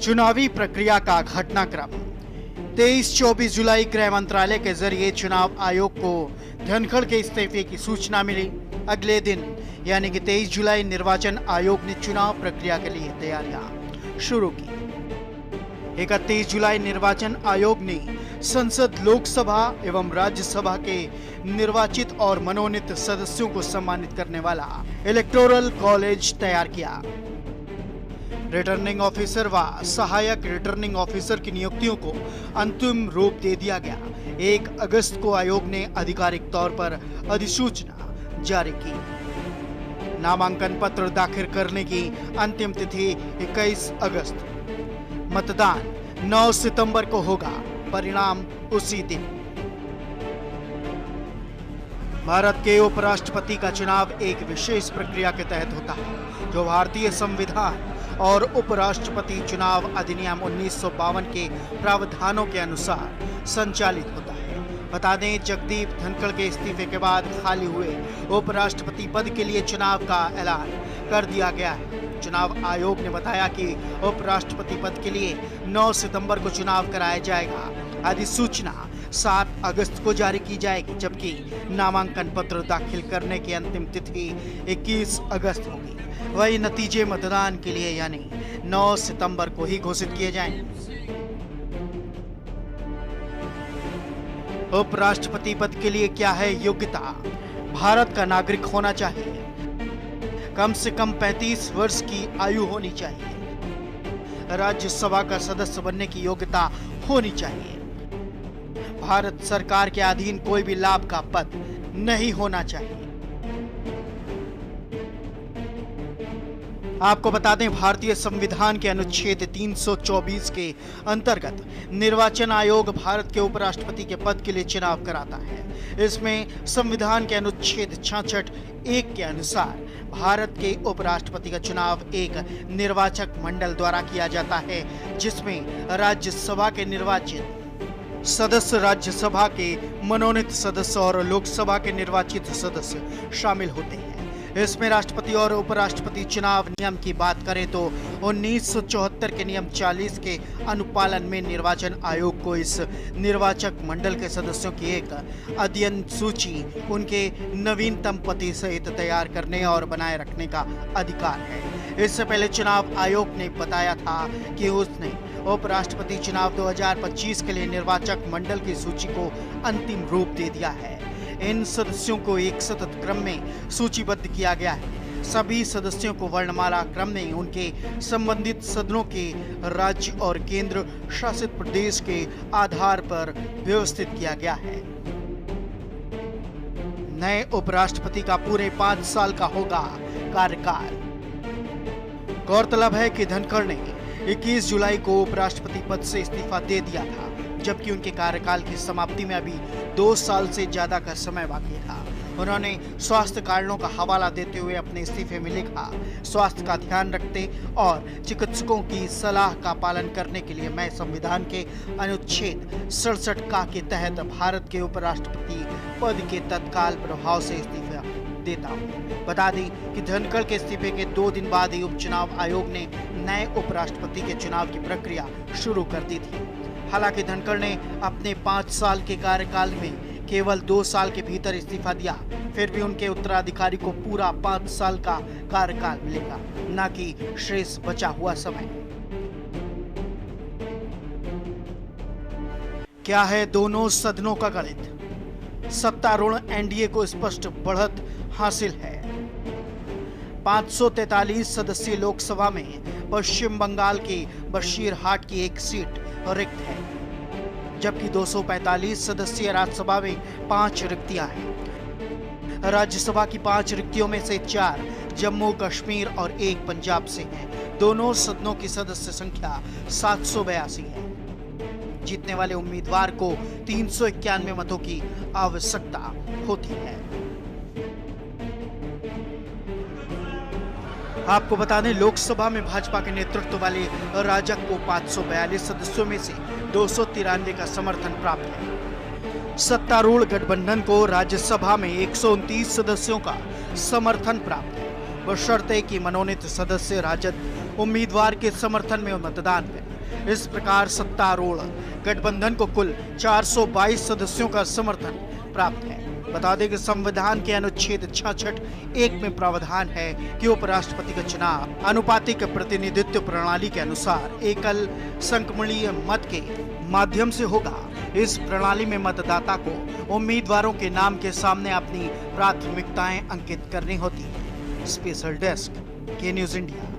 चुनावी प्रक्रिया का घटनाक्रम 23-24 जुलाई गृह मंत्रालय के जरिए चुनाव आयोग को धनखड़ के इस्तीफे की सूचना मिली। अगले दिन यानी कि 23 जुलाई निर्वाचन आयोग ने चुनाव प्रक्रिया के लिए तैयारियां शुरू की। 31 जुलाई निर्वाचन आयोग ने संसद, लोकसभा एवं राज्यसभा के निर्वाचित और मनोनीत सदस्यों को सम्मानित करने वाला इलेक्टोरल कॉलेज तैयार किया। रिटर्निंग ऑफिसर व सहायक रिटर्निंग ऑफिसर की नियुक्तियों को अंतिम रूप दे दिया गया। 1 अगस्त को आयोग ने आधिकारिक तौर पर अधिसूचना जारी की। नामांकन पत्र दाखिल करने की अंतिम तिथि 21 अगस्त। मतदान 9 सितंबर को होगा, परिणाम उसी दिन। भारत के उपराष्ट्रपति का चुनाव एक विशेष प्रक्रिया के तहत होता है, जो भारतीय संविधान और उपराष्ट्रपति चुनाव अधिनियम 1952 के प्रावधानों के अनुसार संचालित होता है। बता दें, जगदीप धनखड़ के इस्तीफे के बाद खाली हुए उपराष्ट्रपति पद के लिए चुनाव का ऐलान कर दिया गया है। चुनाव आयोग ने बताया कि उपराष्ट्रपति पद के लिए 9 सितंबर को चुनाव कराया जाएगा। अधिसूचना 7 अगस्त को जारी की जाएगी, जबकि नामांकन पत्र दाखिल करने की अंतिम तिथि 21 अगस्त होगी। वही नतीजे मतदान के लिए यानी 9 सितंबर को ही घोषित किए जाएंगे। उपराष्ट्रपति पद के लिए क्या है योग्यता? भारत का नागरिक होना चाहिए, कम से कम 35 वर्ष की आयु होनी चाहिए, राज्यसभा का सदस्य बनने की योग्यता होनी चाहिए, भारत सरकार के अधीन कोई भी लाभ का पद नहीं होना चाहिए। आपको बता दें, भारतीय संविधान के अनुच्छेद 324 के अंतर्गत निर्वाचन आयोग भारत के उपराष्ट्रपति के पद के लिए चुनाव कराता है। इसमें संविधान के अनुच्छेद 66(1) के अनुसार भारत के उपराष्ट्रपति का चुनाव एक निर्वाचक मंडल द्वारा किया जाता है, जिसमें राज्यसभा के निर्वाचित सदस्य, राज्यसभा के मनोनीत सदस्य और लोकसभा के निर्वाचित सदस्य शामिल होते हैं। इसमें राष्ट्रपति और उपराष्ट्रपति चुनाव नियम की बात करें तो 1974 के नियम 40 के अनुपालन में निर्वाचन आयोग को इस निर्वाचक मंडल के सदस्यों की एक अध्ययन सूची उनके नवीनतम पति सहित तैयार करने और बनाए रखने का अधिकार है। इससे पहले चुनाव आयोग ने बताया था कि उसने उपराष्ट्रपति चुनाव 2025 के लिए निर्वाचक मंडल की सूची को अंतिम रूप दे दिया है। इन सदस्यों को एक सतत क्रम में सूचीबद्ध किया गया है। सभी सदस्यों को वर्णमाला क्रम में उनके संबंधित सदनों के राज्य और केंद्र शासित प्रदेश के आधार पर व्यवस्थित किया गया है। नए उपराष्ट्रपति का पूरे 5 साल का होगा कार्यकाल। गौरतलब है कि धनखड़ ने 21 जुलाई को उपराष्ट्रपति पद से इस्तीफा दे दिया था, जबकि उनके कार्यकाल की समाप्ति में अभी 2 साल से ज्यादा का समय बाकी था। उन्होंने स्वास्थ्य कारणों का हवाला देते हुए अपने इस्तीफे में लिखा, स्वास्थ्य का ध्यान रखते और चिकित्सकों की सलाह का पालन करने के लिए मैं संविधान के अनुच्छेद 67 का के तहत भारत के उपराष्ट्रपति पद के तत्काल प्रभाव से इस्तीफा देता हूँ। बता दें कि धनखड़ के इस्तीफे के 2 दिन बाद ही उपचुनाव आयोग ने नए उपराष्ट्रपति के चुनाव की प्रक्रिया शुरू कर दी थी। हालांकि धनखड़ ने अपने 5 साल के कार्यकाल में केवल 2 साल के भीतर इस्तीफा दिया, फिर भी उनके उत्तराधिकारी को पूरा 5 साल का कार्यकाल मिलेगा, न कि शेष बचा हुआ समय। क्या है दोनों सदनों का गणित? सत्तारूढ़ एनडीए को स्पष्ट बढ़त हासिल है। 543 सदस्यीय लोकसभा में पश्चिम बंगाल की बशीरहाट की एक सीट रिक्त है, जबकि 245 सदस्यीय राज्यसभा में 5 रिक्तियां हैं। राज्यसभा की 5 रिक्तियों में से 4 जम्मू कश्मीर और 1 पंजाब से हैं। दोनों सदनों की सदस्य संख्या 782 है। जीतने वाले उम्मीदवार को 391 मतों की आवश्यकता होती है। आपको बता दें, लोकसभा में भाजपा के नेतृत्व वाले राजग को 542 सदस्यों में से 293 का समर्थन प्राप्त है। सत्तारूढ़ गठबंधन को राज्यसभा में 129 सदस्यों का समर्थन प्राप्त है, बशर्ते कि मनोनीत सदस्य राजद उम्मीदवार के समर्थन में मतदान है। इस प्रकार सत्तारूढ़ गठबंधन को कुल 422 सदस्यों का समर्थन प्राप्त है। बता दें कि संविधान के अनुच्छेद 66(1) में प्रावधान है कि उपराष्ट्रपति का चुनाव आनुपातिक प्रतिनिधित्व प्रणाली के अनुसार एकल संक्रमणीय मत के माध्यम से होगा। इस प्रणाली में मतदाता को उम्मीदवारों के नाम के सामने अपनी प्राथमिकताएं अंकित करनी होती है। स्पेशल डेस्क के न्यूज़ इंडिया।